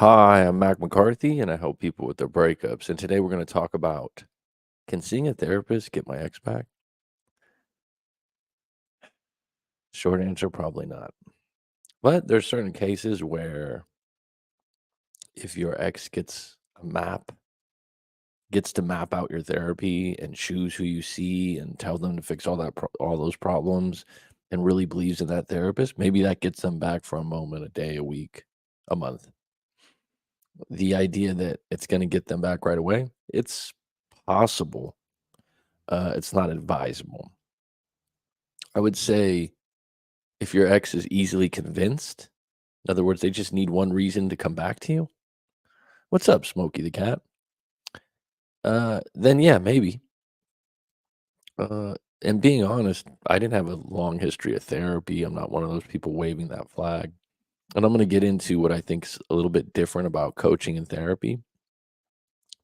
Hi, I'm Mac McCarthy, and I help people with their breakups. And today we're going to talk about, can seeing a therapist get my ex back? Short answer, probably not. But there's certain cases where if your ex gets to map out your therapy and choose who you see and tell them to fix all those problems, and really believes in that therapist, maybe that gets them back for a moment, a day, a week, a month. The idea that it's going to get them back right away, it's possible. It's not advisable. I would say if your ex is easily convinced, in other words, they just need one reason to come back to you. What's up, Smokey the cat? Then yeah, maybe. And being honest, I didn't have a long history of therapy. I'm not one of those people waving that flag. And I'm going to get into what I think's a little bit different about coaching and therapy.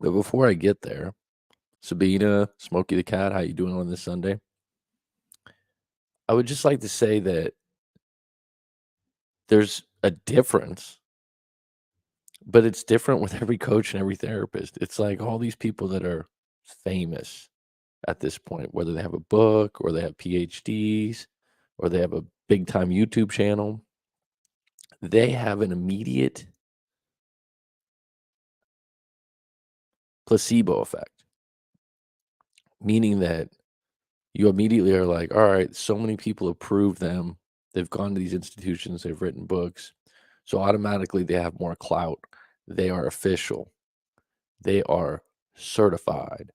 But before I get there, Sabina, Smokey the cat, how you doing on this Sunday? I would just like to say that there's a difference, but it's different with every coach and every therapist. It's like all these people that are famous at this point, whether they have a book or they have PhDs or they have a big time YouTube channel, they have an immediate placebo effect, meaning that you immediately are like, all right, so many people approve them. They've gone to these institutions, they've written books. So automatically they have more clout. They are official. They are certified.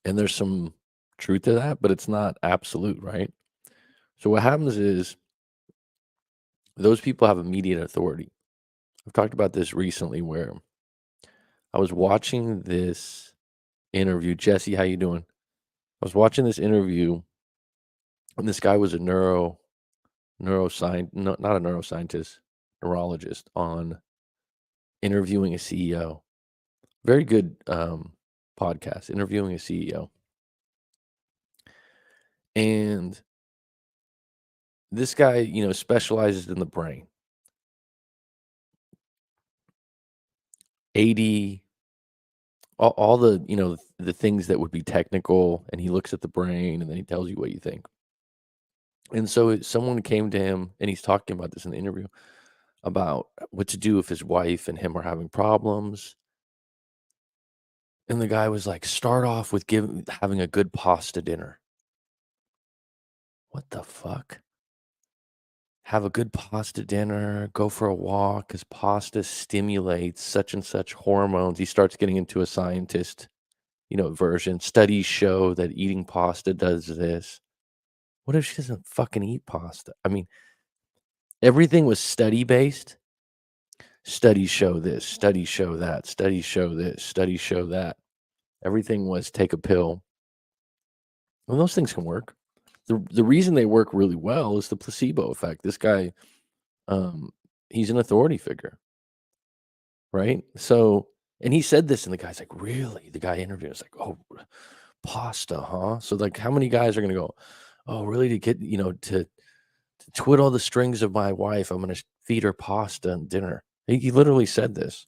And there's some truth to that, but it's not absolute, right? So what happens is those people have immediate authority. I've talked about this recently where I was watching this interview. Jesse, how you doing? I was watching this interview, and this guy was a neuroscience, no, not a neuroscientist, neurologist on interviewing a CEO. Very good podcast, interviewing a CEO. And this guy, specializes in the brain. 80 all the the things that would be technical, and he looks at the brain and then he tells you what you think. And so someone came to him and he's talking about this in the interview about what to do if his wife and him are having problems. And the guy was like, start off with having a good pasta dinner. What the fuck? Have a good pasta dinner, go for a walk, because pasta stimulates such and such hormones. He starts getting into a scientist, version. Studies show that eating pasta does this. What if she doesn't fucking eat pasta? I mean, everything was study based. Studies show this, studies show that, studies show this, studies show that. Everything was take a pill. Well, those things can work. The reason they work really well is the placebo effect. This guy, um, he's an authority figure, right? So, and he said this, and the guy's like, "Really?" The guy interviewed is like, "Oh, pasta, huh?" So, like, how many guys are gonna go, "Oh, really? To get to twiddle the strings of my wife, I'm gonna feed her pasta and dinner." He literally said this,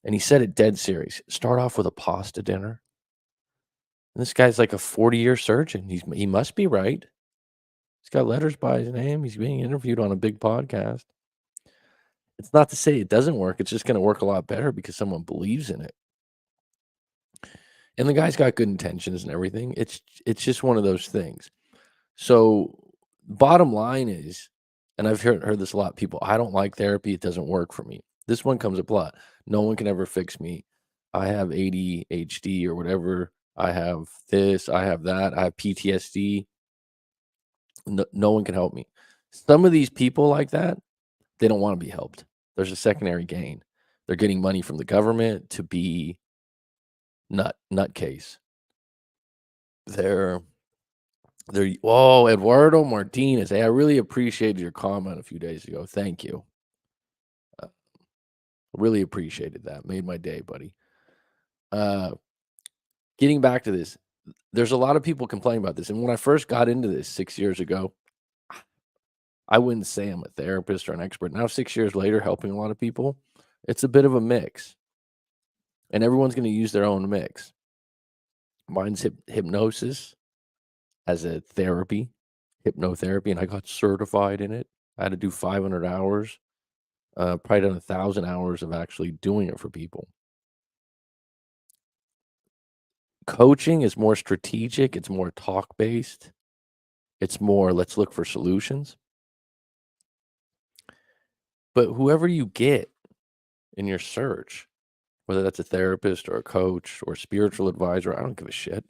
and he said it dead serious. Start off with a pasta dinner. And this guy's like a 40-year surgeon. He must be right. He's got letters by his name. He's being interviewed on a big podcast. It's not to say it doesn't work. It's just going to work a lot better because someone believes in it. And the guy's got good intentions and everything. It's just one of those things. So bottom line is, and I've heard this a lot, people, I don't like therapy. It doesn't work for me. This one comes up a lot. No one can ever fix me. I have ADHD or whatever. I have this, I have that, I have PTSD. No one can help me. Some of these people like that, they don't want to be helped. There's a secondary gain. They're getting money from the government to be nutcase. They're oh, Eduardo Martinez. Hey, I really appreciated your comment a few days ago. Thank you. Uh, really appreciated that. Made my day, buddy. Uh, Getting back to this, there's a lot of people complaining about this. And when I first got into this 6 years ago, I wouldn't say I'm a therapist or an expert. Now 6 years later, helping a lot of people, it's a bit of a mix, and everyone's gonna use their own mix. Mine's hypnosis as a therapy, hypnotherapy, and I got certified in it. I had to do 500 hours, probably done 1,000 hours of actually doing it for people. Coaching is more strategic, it's more talk-based, it's more, "Let's look for solutions." But whoever you get in your search, whether that's a therapist or a coach or spiritual advisor, I don't give a shit.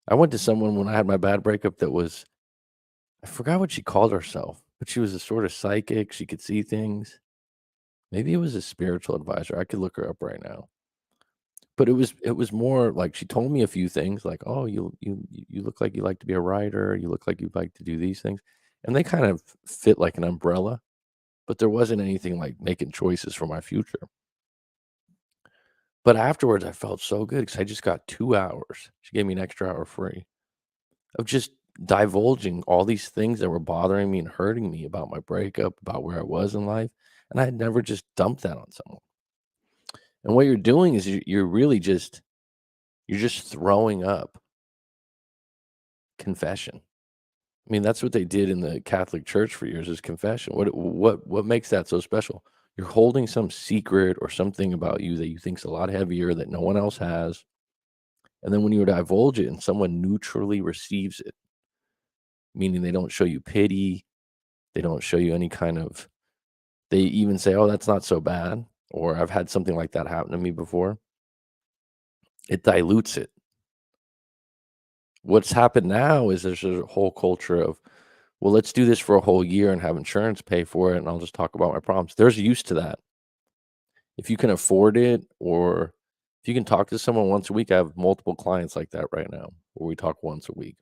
I went to someone when I had my bad breakup that was, I forgot what she called herself, but she was a sort of psychic, she could see things. Maybe it was a spiritual advisor, I could look her up right now. But it was more like she told me a few things like, "Oh, you look like you like to be a writer, you look like you like to do these things." And they kind of fit like an umbrella, but there wasn't anything like making choices for my future. But afterwards, I felt so good because I just got 2 hours. She gave me an extra hour free of just divulging all these things that were bothering me and hurting me about my breakup, about where I was in life, and I had never just dumped that on someone. And what you're doing is you're really just you're just throwing up confession. I mean, that's what they did in the Catholic Church for years is confession. What makes that so special? You're holding some secret or something about you that you think's a lot heavier that no one else has, and then when you divulge it and someone neutrally receives it, meaning they don't show you pity, they don't show you any kind of, they even say, "Oh, that's not so bad," or "I've had something like that happen to me before." It dilutes it. What's happened now is there's a whole culture of, "Well, let's do this for a whole year and have insurance pay for it, and I'll just talk about my problems." There's use to that. If you can afford it, or if you can talk to someone once a week, I have multiple clients like that right now, where we talk once a week,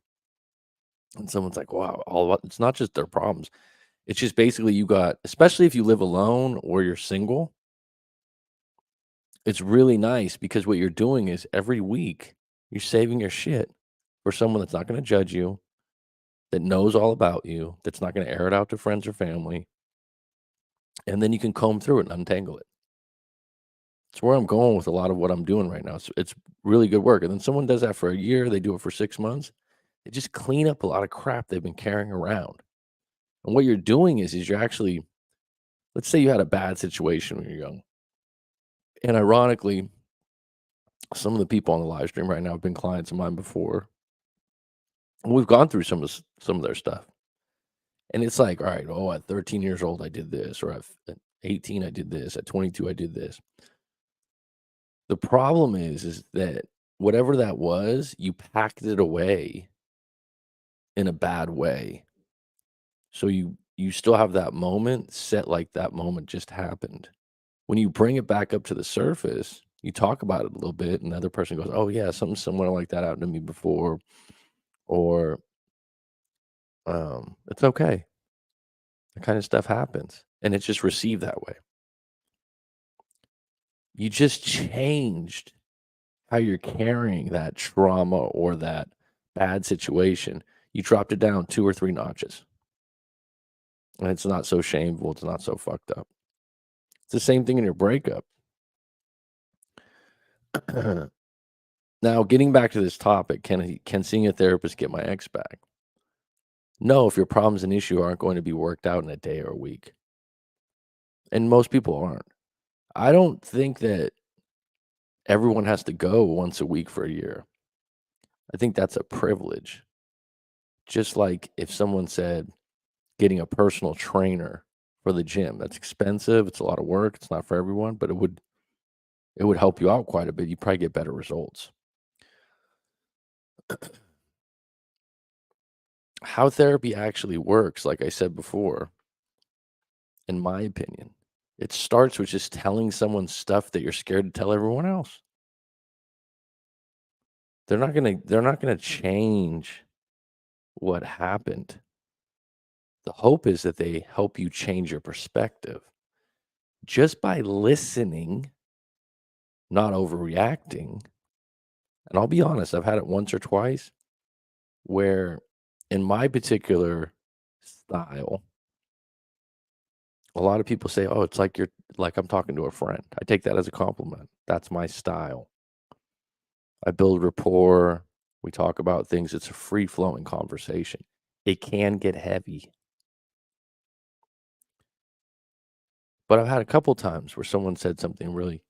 and someone's like, "Wow, all it's not just their problems." It's just basically you got, especially if you live alone or you're single, it's really nice because what you're doing is every week, you're saving your shit for someone that's not gonna judge you, that knows all about you, that's not gonna air it out to friends or family, and then you can comb through it and untangle it. It's where I'm going with a lot of what I'm doing right now. It's really good work, and then someone does that for a year, they do it for 6 months, they just clean up a lot of crap they've been carrying around, and what you're doing is you're actually, let's say you had a bad situation when you're young, and ironically, some of the people on the live stream right now have been clients of mine before, and we've gone through some of their stuff, and it's like, "All right, oh, at 13 years old, I did this, or at 18, I did this, at 22, I did this." The problem is that whatever that was, you packed it away in a bad way. So you still have that moment set like that moment just happened. When you bring it back up to the surface, you talk about it a little bit, and the other person goes, "Oh, yeah, something similar like that happened to me before," or, "It's okay. That kinda stuff happens," and it's just received that way. You just changed how you're carrying that trauma or that bad situation. You dropped it down 2 or 3 notches, and it's not so shameful, it's not so fucked up. It's the same thing in your breakup. Now, getting back to this topic, can seeing a therapist get my ex back? No, if your problem's an issue aren't going to be worked out in a day or a week, and most people aren't. I don't think that everyone has to go once a week for a year. I think that's a privilege. Just like if someone said getting a personal trainer for the gym, that's expensive, it's a lot of work, it's not for everyone, but it would help you out quite a bit. You probably get better results. How therapy actually works, like I said before, in my opinion, it starts with just telling someone stuff that you're scared to tell everyone else. They're not gonna change what happened. The hope is that they help you change your perspective just by listening, not overreacting. And I'll be honest, I've had it once or twice where in my particular style, A lot of people say, "Oh, it's like you're like I'm talking to a friend." I take that as a compliment. That's my style. I build rapport. We talk about things. It's a free flowing conversation. It can get heavy, but I've had a couple times where someone said something really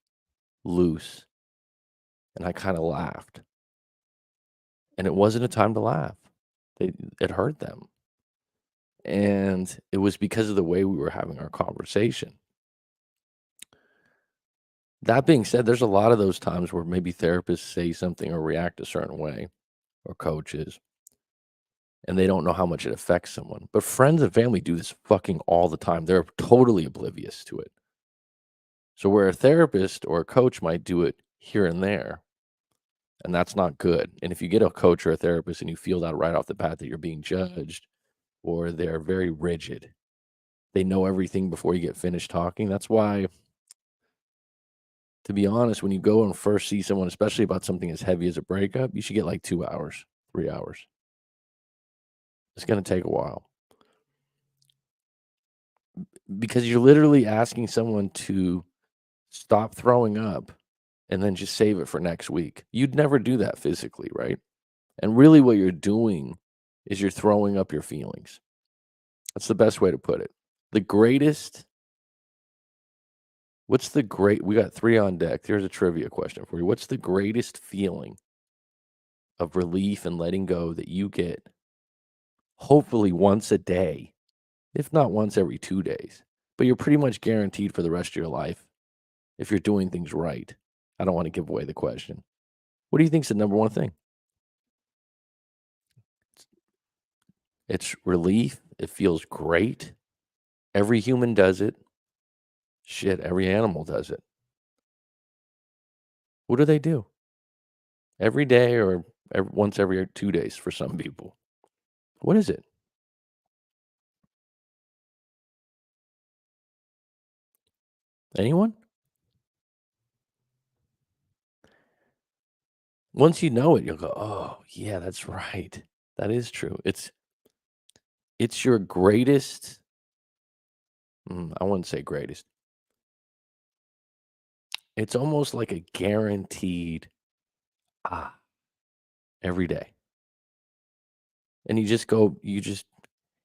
loose and I kind of laughed. And it wasn't a time to laugh. They, it hurt them. And it was because of the way we were having our conversation. That being said, there's a lot of those times where maybe therapists say something or react a certain way, or coaches, and they don't know how much it affects someone. But friends and family do this fucking all the time. They're totally oblivious to it. So where a therapist or a coach might do it here and there, and that's not good. And if you get a coach or a therapist and you feel that right off the bat that you're being judged or they're very rigid, they know everything before you get finished talking. That's why, to be honest, when you go and first see someone, especially about something as heavy as a breakup, you should get like 2 hours, 3 hours. It's going to take a while because you're literally asking someone to stop throwing up and then just save it for next week. You'd never do that physically, right? And really, what you're doing is you're throwing up your feelings. That's the best way to put it. The greatest, what's the great, we got three on deck. Here's a trivia question for you. What's the greatest feeling of relief and letting go that you get hopefully once a day, if not once every 2 days? But you're pretty much guaranteed for the rest of your life if you're doing things right. I don't want to give away the question. What do you think's the number one thing? It's relief. It feels great. Every human does it. Shit, every animal does it. What do they do? Every day or once every 2 days for some people. What is it? Anyone? Once you know it, you'll go, "Oh, yeah, that's right. That is true." It's your greatest, I wouldn't say greatest. It's almost like a guaranteed, "Ah," every day. And you just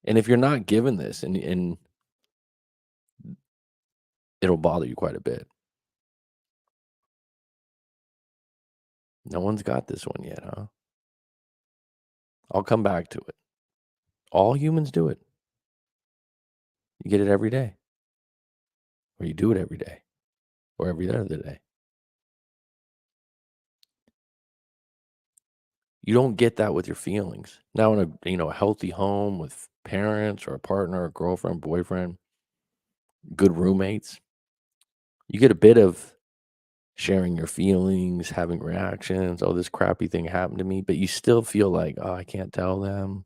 and if you're not given this and it'll bother you quite a bit. No one's got this one yet, huh? I'll come back to it. All humans do it. You get it every day, or you do it every day, or every other day. You don't get that with your feelings. Now in a healthy home with parents or a partner, a girlfriend, boyfriend, good roommates, you get a bit of sharing your feelings, having reactions, "Oh, this crappy thing happened to me," but you still feel like, "Oh, I can't tell them."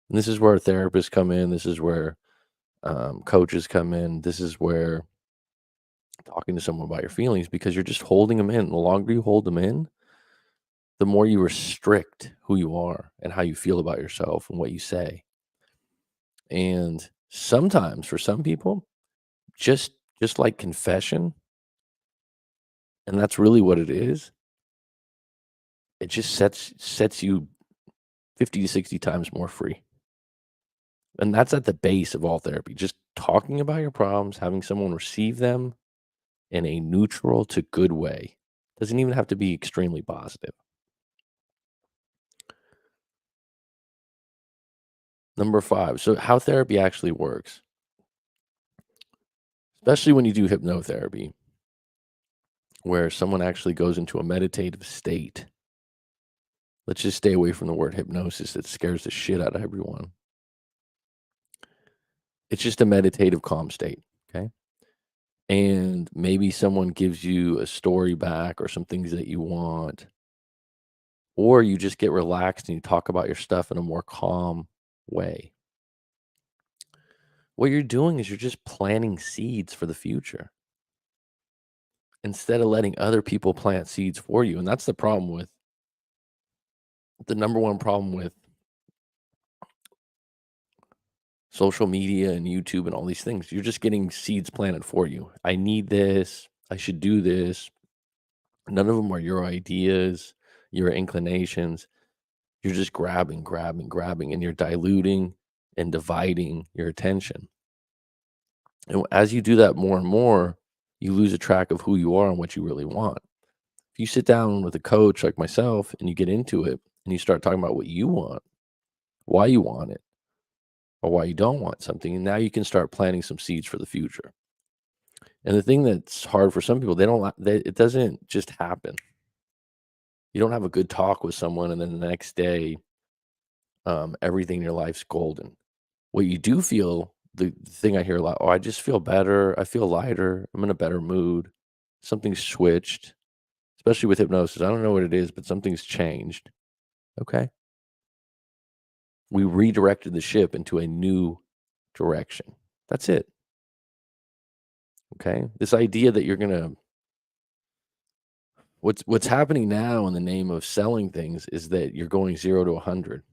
And this is where therapists come in. This is where coaches come in. This is where talking to someone about your feelings because you're just holding them in. The longer you hold them in, the more you restrict who you are and how you feel about yourself and what you say. And sometimes for some people, just just like confession, and that's really what it is, it just sets you 50 to 60 times more free. And that's at the base of all therapy. Just talking about your problems, having someone receive them in a neutral to good way. Doesn't even have to be extremely positive. Number 5. So how therapy actually works, especially when you do hypnotherapy, where someone actually goes into a meditative state. Let's just stay away from the word hypnosis. It scares the shit out of everyone. It's just a meditative calm state, okay? And maybe someone gives you a story back or some things that you want, or you just get relaxed and you talk about your stuff in a more calm way. What you're doing is you're just planting seeds for the future instead of letting other people plant seeds for you. And that's the number one problem with social media and YouTube and all these things. You're just getting seeds planted for you. I need this. I should do this. None of them are your ideas, your inclinations. You're just grabbing, grabbing, grabbing, and you're diluting and dividing your attention. And as you do that more and more, you lose a track of who you are and what you really want. If you sit down with a coach like myself and you get into it and you start talking about what you want, why you want it, or why you don't want something, and now you can start planting some seeds for the future. And the thing that's hard for some people, they don't, it doesn't just happen. You don't have a good talk with someone and then the next day, everything in your life's golden. What you do feel, the thing I hear a lot, oh, I just feel better. I feel lighter. I'm in a better mood. Something's switched, especially with hypnosis. I don't know what it is, but something's changed. Okay. We redirected the ship into a new direction. That's it. Okay. This idea that you're going to, what's happening now in the name of selling things is that you're going 0 to 100.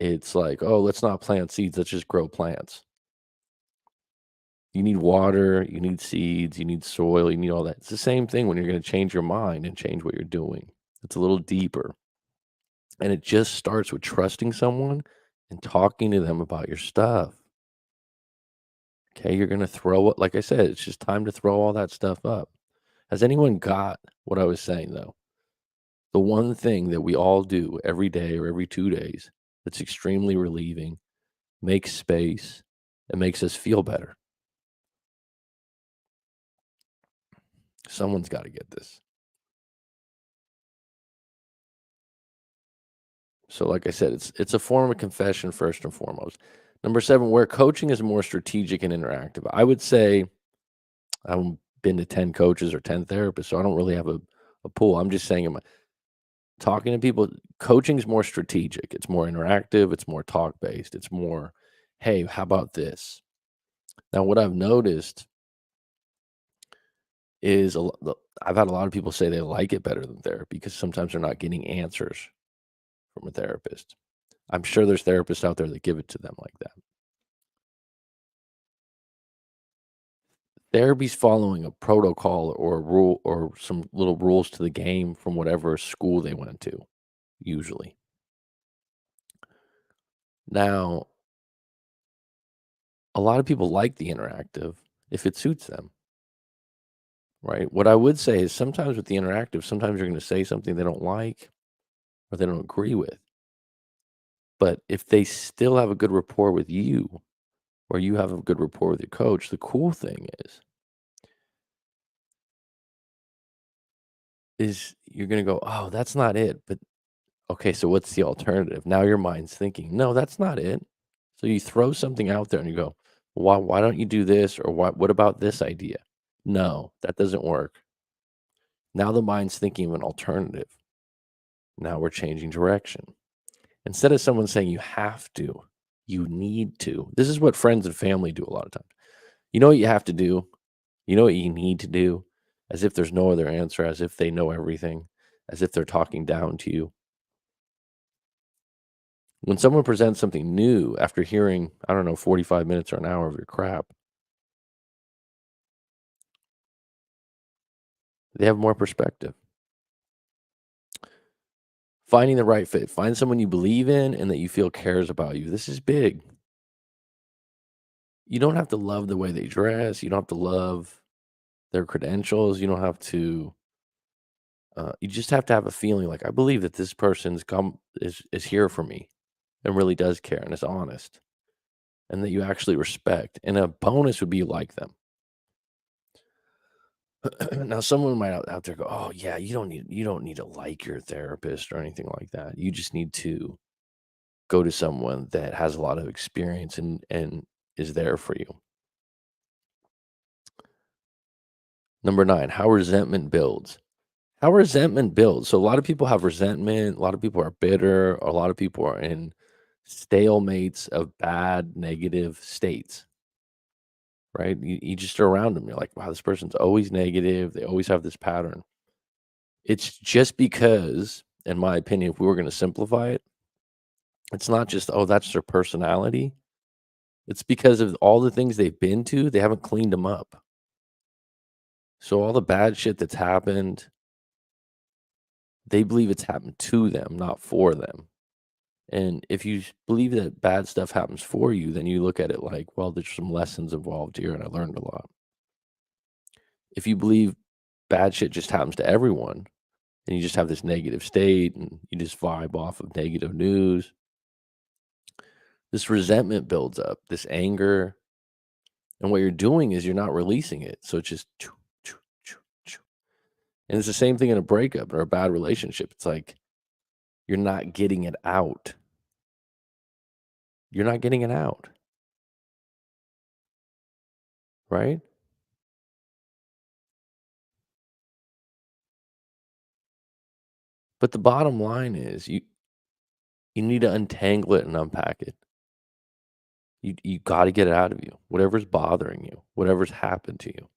It's like, oh, let's not plant seeds. Let's just grow plants. You need water, you need seeds, you need soil, you need all that. It's the same thing when you're going to change your mind and change what you're doing. It's a little deeper. And it just starts with trusting someone and talking to them about your stuff. Okay. You're going to throw it. Like I said, it's just time to throw all that stuff up. Has anyone got what I was saying, though? The one thing that we all do every day or every 2 days that's extremely relieving, makes space, and makes us feel better. Someone's got to get this. So, like I said, it's a form of confession first and foremost. Number 7, where coaching is more strategic and interactive. I would say I've been to 10 coaches or 10 therapists, so I don't really have a pool. I'm just saying, talking to people, coaching is more strategic. It's more interactive. It's more talk based. It's more, hey, how about this? Now, what I've noticed is I've had a lot of people say they like it better than therapy because sometimes they're not getting answers from a therapist. I'm sure there's therapists out there that give it to them like that. Therapy's following a protocol or a rule or some little rules to the game from whatever school they went to, usually. Now, a lot of people like the interactive if it suits them, right? What I would say is sometimes with the interactive, sometimes you're going to say something they don't like or they don't agree with. But if they still have a good rapport with you or you have a good rapport with your coach, the cool thing is you're going to go, oh, that's not it. But okay, so what's the alternative? Now your mind's thinking, no, that's not it. So you throw something out there and you go, why don't you do this? Or what about this idea? No, that doesn't work. Now the mind's thinking of an alternative. Now we're changing direction. Instead of someone saying you have to, you need to. This is what friends and family do a lot of times. You know what you have to do? You know what you need to do? As if there's no other answer, as if they know everything, as if they're talking down to you. When someone presents something new after hearing, I don't know, 45 minutes or an hour of your crap, they have more perspective. Finding the right fit. Find someone you believe in and that you feel cares about you. This is big. You don't have to love the way they dress. You don't have to love their credentials. You don't have to. You just have to have a feeling like I believe that this person's come is here for me and really does care and is honest and that you actually respect. And a bonus would be you like them. Now, someone might out there go, "Oh yeah, you don't need to like your therapist or anything like that. You just need to go to someone that has a lot of experience and is there for you." Number 9, how resentment builds. How resentment builds. So a lot of people have resentment. A lot of people are bitter. A lot of people are in stalemates of bad, negative states. Right? You just are around them. You're like, wow, this person's always negative. They always have this pattern. It's just because, in my opinion, if we were going to simplify it, it's not just, oh, that's their personality. It's because of all the things they've been to, they haven't cleaned them up. So all the bad shit that's happened, they believe it's happened to them, not for them. And if you believe that bad stuff happens for you, then you look at it like, well, there's some lessons involved here, and I learned a lot. If you believe bad shit just happens to everyone, and you just have this negative state, and you just vibe off of negative news, this resentment builds up, this anger, and what you're doing is you're not releasing it. So it's just, choo, choo, choo, choo. And it's the same thing in a breakup or a bad relationship. It's like you're not getting it out. You're not getting it out, right? But the bottom line is you need to untangle it and unpack it. You got to get it out of you. Whatever's bothering you, whatever's happened to you.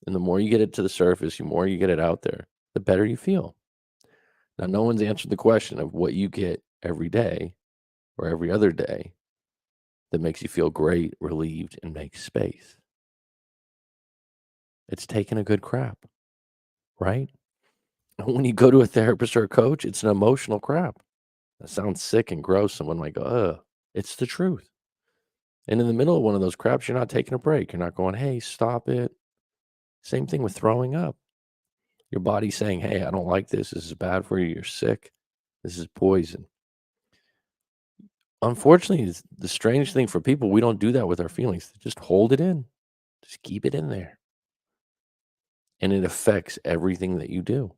And the more you get it to the surface, the more you get it out there, the better you feel. Now, no one's answered the question of what you get every day or every other day that makes you feel great, relieved, and makes space. It's taking a good crap, right? When you go to a therapist or a coach, it's an emotional crap. That sounds sick and gross. Someone might go, ugh. It's the truth. And in the middle of one of those craps, you're not taking a break. You're not going, hey, stop it. Same thing with throwing up. Your body's saying, hey, I don't like this. This is bad for you. You're sick. This is poison. Unfortunately, it's the strange thing for people, we don't do that with our feelings. Just hold it in. Just keep it in there. And it affects everything that you do.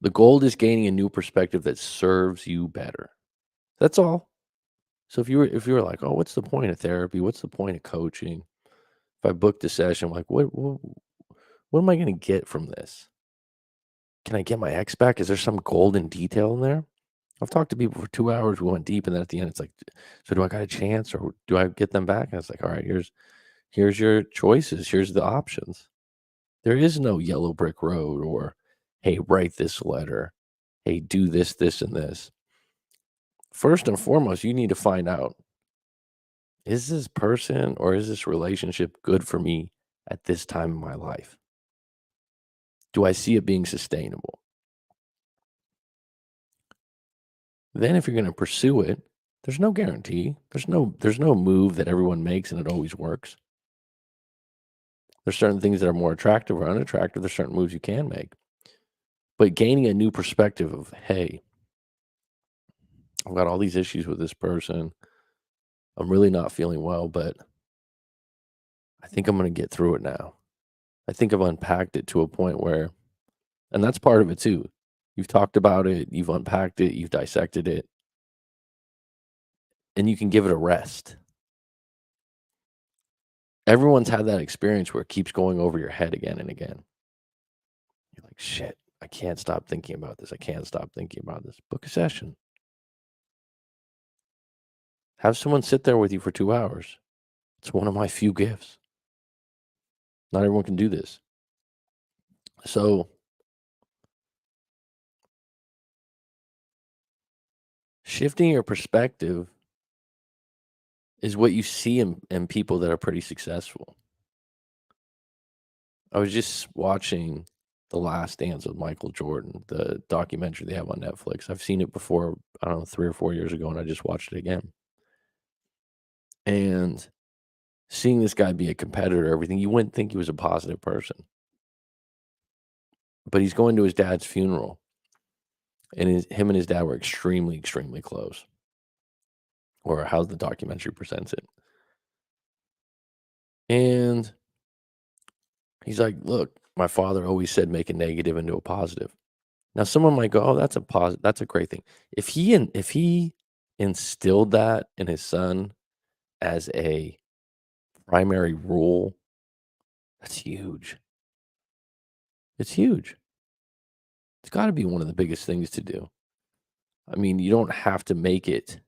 The goal is gaining a new perspective that serves you better. That's all. So if you were like, oh, what's the point of therapy? What's the point of coaching? If I booked a session, I'm like, what am I going to get from this? Can I get my ex back? Is there some golden detail in there? I've talked to people for 2 hours. We went deep, and then at the end, it's like, so do I got a chance, or do I get them back? And it's like, all right, here's your choices. Here's the options. There is no yellow brick road, or hey, write this letter. Hey, do this, this, and this. First and foremost, you need to find out, is this person or is this relationship good for me at this time in my life? Do I see it being sustainable? Then if you're going to pursue it, there's no guarantee. There's no move that everyone makes and it always works. There's certain things that are more attractive or unattractive. There's certain moves you can make. But gaining a new perspective of, hey, I've got all these issues with this person. I'm really not feeling well, but I think I'm going to get through it now. I think I've unpacked it to a point where, and that's part of it too. You've talked about it, you've unpacked it, you've dissected it, and you can give it a rest. Everyone's had that experience where it keeps going over your head again and again. You're like, shit, I can't stop thinking about this. I can't stop thinking about this. Book a session. Have someone sit there with you for 2 hours. It's one of my few gifts. Not everyone can do this. So, shifting your perspective is what you see in people that are pretty successful. I was just watching The Last Dance with Michael Jordan, the documentary they have on Netflix. I've seen it before, I don't know, 3 or 4 years ago, and I just watched it again. And seeing this guy be a competitor, everything, you wouldn't think he was a positive person. But he's going to his dad's funeral, and him and his dad were extremely, extremely close, or how the documentary presents it. And he's like, "Look, my father always said make a negative into a positive." Now, someone might go, "Oh, that's a great thing." If he instilled that in his son as a primary rule, that's huge. It's huge. It's gotta be one of the biggest things to do. I mean, you don't have to make it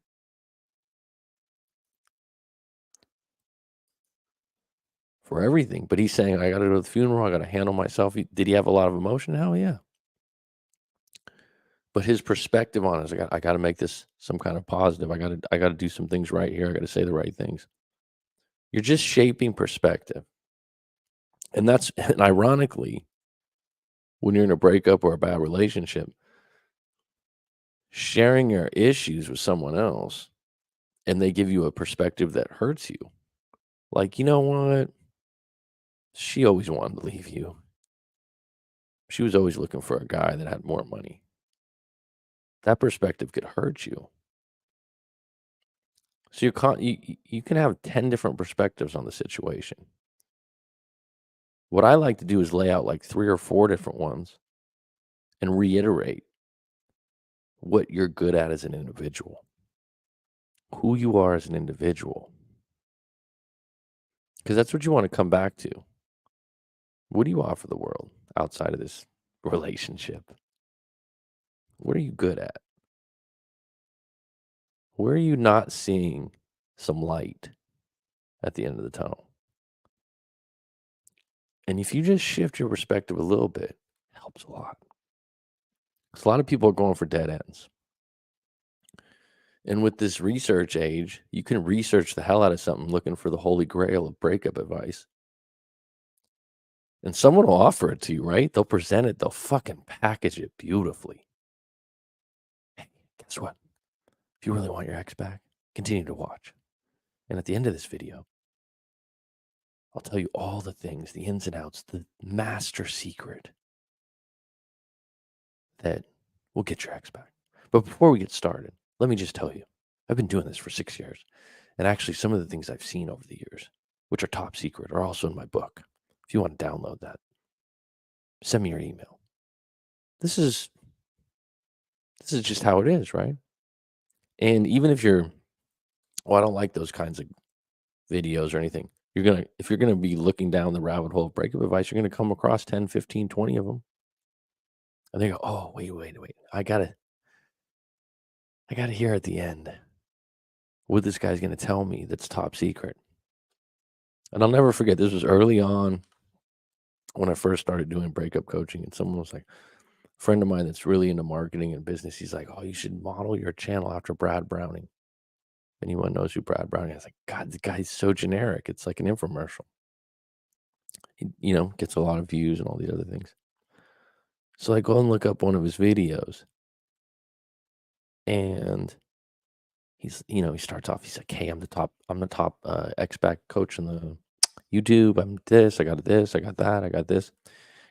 for everything, but he's saying, "I gotta go to the funeral, I gotta handle myself." Did he have a lot of emotion? Hell yeah. But his perspective on it is, I gotta make this some kind of positive. I gotta do some things right here. I gotta say the right things. You're just shaping perspective. And that's and ironically, when you're in a breakup or a bad relationship, sharing your issues with someone else and they give you a perspective that hurts you. Like, you know what? She always wanted to leave you. She was always looking for a guy that had more money. That perspective could hurt you. So you can have 10 different perspectives on the situation. What I like to do is lay out like 3 or 4 different ones and reiterate what you're good at as an individual, who you are as an individual, because that's what you want to come back to. What do you offer the world outside of this relationship? What are you good at? Where are you not seeing some light at the end of the tunnel? And if you just shift your perspective a little bit, it helps a lot. 'Cause a lot of people are going for dead ends. And with this research age, you can research the hell out of something looking for the holy grail of breakup advice. And someone will offer it to you, right? They'll present it, they'll fucking package it beautifully. Hey, guess what? If you really want your ex back, continue to watch. And at the end of this video, I'll tell you all the things, the ins and outs, the master secret that will get your ex back. But before we get started, let me just tell you, I've been doing this for 6 years. And actually, some of the things I've seen over the years, which are top secret, are also in my book. If you want to download that, send me your email. This is just how it is, right? And even if you're, well, I don't like those kinds of videos or anything. If you're gonna be looking down the rabbit hole of breakup advice, you're gonna come across 10, 15, 20 of them. And they go, oh, wait. I gotta hear at the end what this guy's gonna tell me that's top secret. And I'll never forget, this was early on when I first started doing breakup coaching, and someone was like, a friend of mine that's really into marketing and business, he's like, oh, you should model your channel after Brad Browning. Anyone knows who Brad Browning is? Like, God, the guy's so generic. It's like an infomercial. He, gets a lot of views and all these other things. So I go and look up one of his videos, and he starts off. He's like, "Hey, I'm the top X-Back coach in the YouTube. I'm this. I got this. I got that. I got this."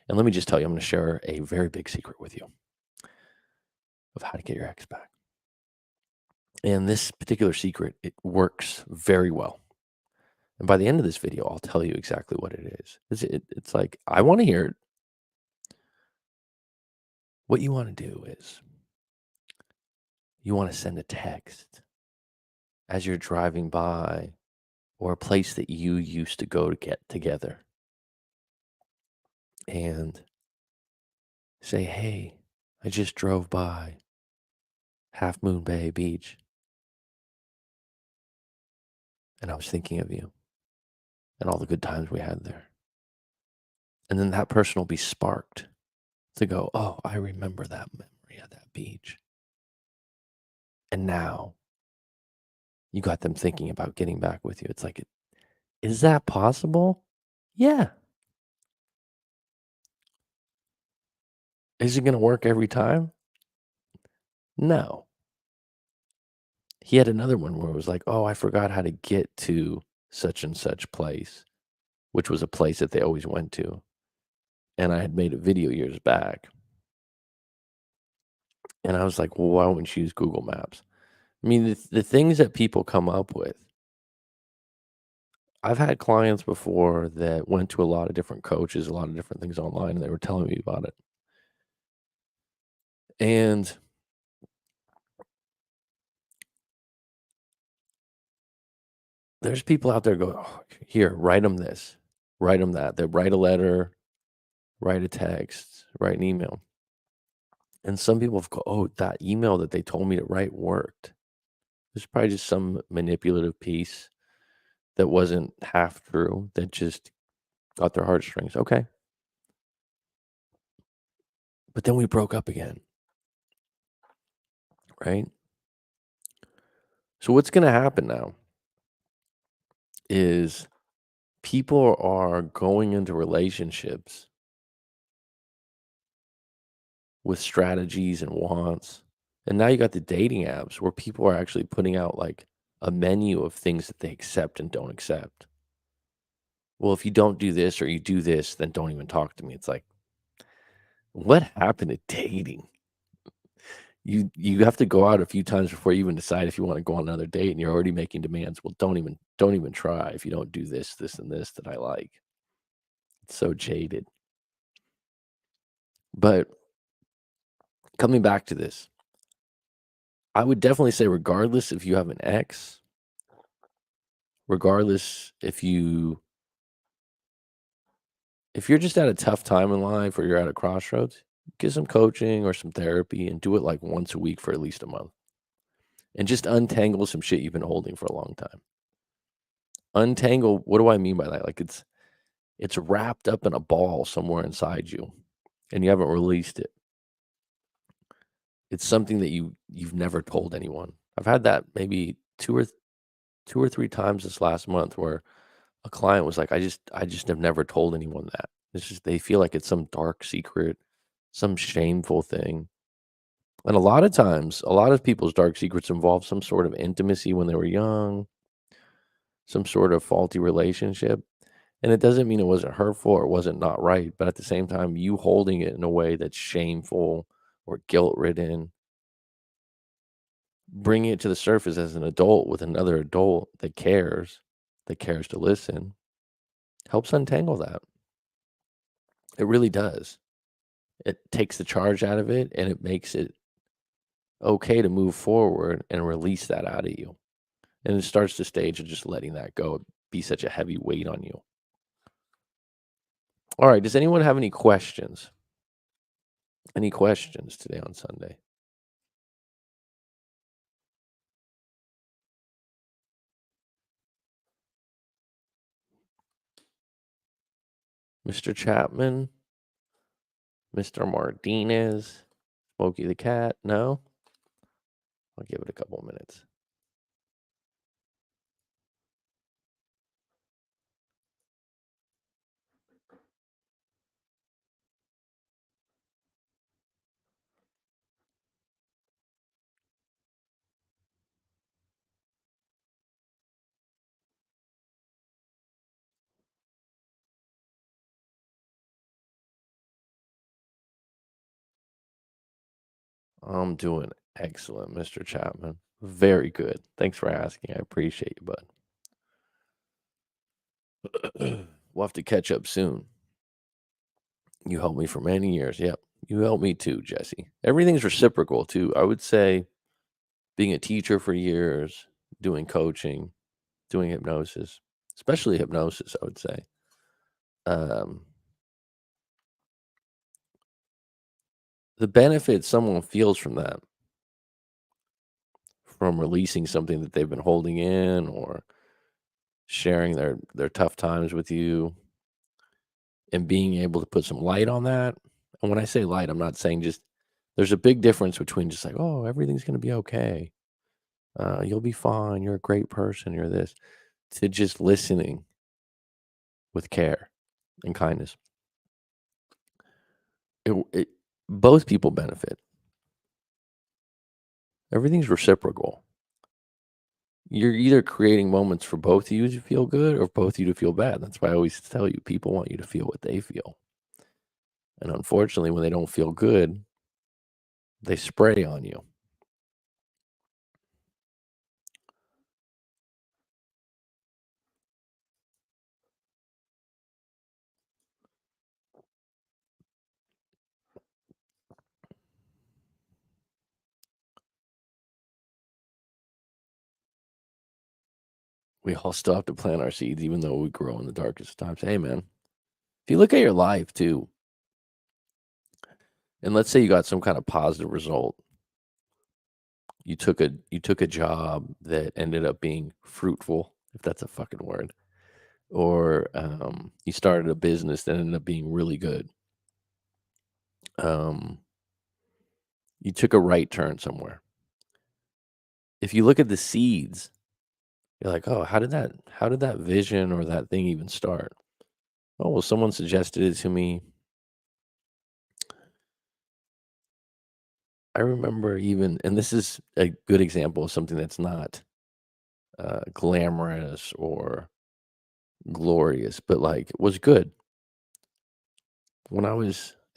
And let me just tell you, I'm going to share a very big secret with you of how to get your ex back. And this particular secret, it works very well. And by the end of this video, I'll tell you exactly what it is. It's like, I want to hear it. What you want to do is you want to send a text as you're driving by or a place that you used to go to get together and say, hey, I just drove by Half Moon Bay Beach and I was thinking of you and all the good times we had there. And then that person will be sparked to go, oh, I remember that memory at that beach. And now you got them thinking about getting back with you. It's like, is that possible? Yeah. Is it going to work every time? No. He had another one where it was like, oh, I forgot how to get to such and such place, which was a place that they always went to. And I had made a video years back. And I was like, well, why wouldn't you use Google Maps? I mean, the things that people come up with. I've had clients before that went to a lot of different coaches, a lot of different things online, and they were telling me about it. And there's people out there go, oh, here, write them this, write them that. They write a letter, write a text, write an email. And some people have go, oh, that email that they told me to write worked. There's probably just some manipulative piece that wasn't half true that just got their heartstrings. Okay. But then we broke up again. right? So what's gonna happen now is people are going into relationships with strategies and wants. And now you got the dating apps where people are actually putting out like a menu of things that they accept and don't accept. Well, if you don't do this or you do this, then don't even talk to me. It's like, what happened to dating? You have to go out a few times before you even decide if you want to go on another date and you're already making demands. Well, don't even try if you don't do this, this, and this that I like. It's so jaded. But coming back to this, I would definitely say regardless if you have an ex, regardless if you're just at a tough time in life or you're at a crossroads, get some coaching or some therapy and do it like once a week for at least a month. And just untangle some shit you've been holding for a long time. Untangle, what do I mean by that? Like it's wrapped up in a ball somewhere inside you and you haven't released it. It's something that you've never told anyone. I've had that maybe two or three times this last month where a client was like, I just have never told anyone that. It's just they feel like it's some dark secret, some shameful thing. And a lot of times, a lot of people's dark secrets involve some sort of intimacy when they were young, some sort of faulty relationship. And it doesn't mean it wasn't hurtful or it wasn't not right, but at the same time, you holding it in a way that's shameful or guilt ridden, bringing it to the surface as an adult with another adult that cares to listen, helps untangle that. It really does. It takes the charge out of it and it makes it okay to move forward and release that out of you. And it starts the stage of just letting that go be such a heavy weight on you. All right. Does anyone have any questions? Any questions today on Sunday? Mr. Chapman, Mr. Martinez, Smokey the Cat? No? I'll give it a couple minutes. I'm doing excellent, Mr. Chapman. Very good. Thanks for asking. I appreciate you, bud. We'll have to catch up soon. You helped me for many years. Yep. You helped me too, Jesse. Everything's reciprocal too. I would say being a teacher for years, doing coaching, doing hypnosis, especially hypnosis, I would say. Um, the benefit someone feels from that, from releasing something that they've been holding in or sharing their tough times with you and being able to put some light on that. And when I say light, I'm not saying just there's a big difference between just like, oh, everything's going to be okay. You'll be fine. You're a great person. You're this, to just listening with care and kindness. It both people benefit. Everything's reciprocal. You're either creating moments for both of you to feel good or both of you to feel bad. That's why I always tell you people want you to feel what they feel. And unfortunately, when they don't feel good, they spray on you. We all still have to plant our seeds, even though we grow in the darkest times. Hey, man, if you look at your life too, and let's say you got some kind of positive result, you took a job that ended up being fruitful, if that's a fucking word, or you started a business that ended up being really good. Um, you took a right turn somewhere. if you look at the seeds, you're like, "Oh, how did that vision or that thing even start?" Oh, well, someone suggested it to me. I remember even, and this is a good example of something that's not, glamorous or glorious, but, like, was good. When I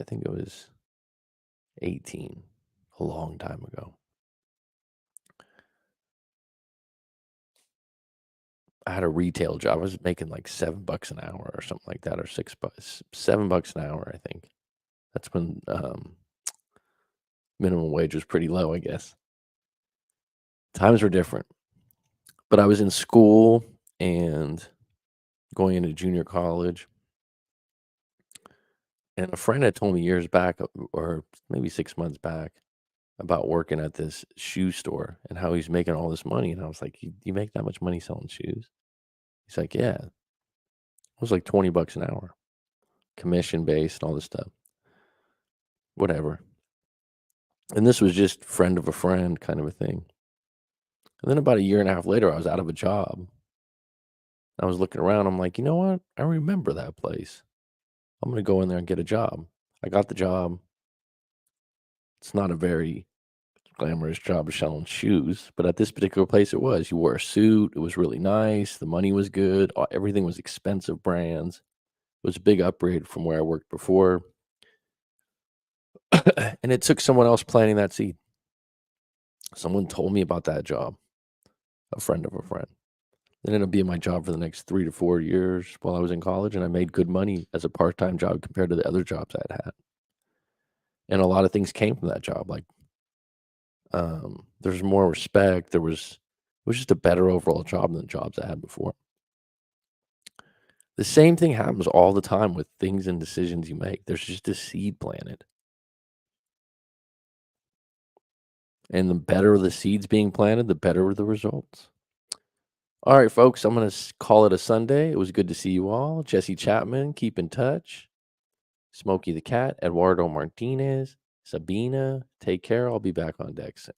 think it was 18, a long time ago, I had a retail job. I was making, like, $7 an hour or something like that, or 6 bucks, $7 an hour, I think. That's when, minimum wage was pretty low, I guess. Times were different, but I was in school and going into junior college, and a friend had told me years back, or maybe 6 months back, about working at this shoe store and how he's making all this money, and I was like, "You make that much money selling shoes?" He's like, "Yeah." It was like $20 an hour, commission based and all this stuff, whatever. And this was just friend of a friend kind of a thing. And then about a year and a half later, I was out of a job. I was looking around, I'm like, "You know what? I remember that place. I'm gonna go in there and get a job." I got the job. It's not a very glamorous job of selling shoes, but at this particular place it was. You wore a suit, it was really nice, the money was good, everything was expensive brands. It was a big upgrade from where I worked before, and it took someone else planting that seed. Someone told me about that job, a friend of a friend. It ended up being my job for the next 3 to 4 years while I was in college, and I made good money as a part-time job compared to the other jobs I'd had, and a lot of things came from that job, like, there's more respect, it was just a better overall job than the jobs I had before. The same thing happens all the time with things and decisions you make. There's just a seed planted, and the better the seeds being planted, the better the results. All right, folks, I'm gonna call it a Sunday. It was good to see you all. Jesse Chapman, keep in touch. Smokey the Cat, Eduardo Martinez, Sabina, take care. I'll be back on deck soon.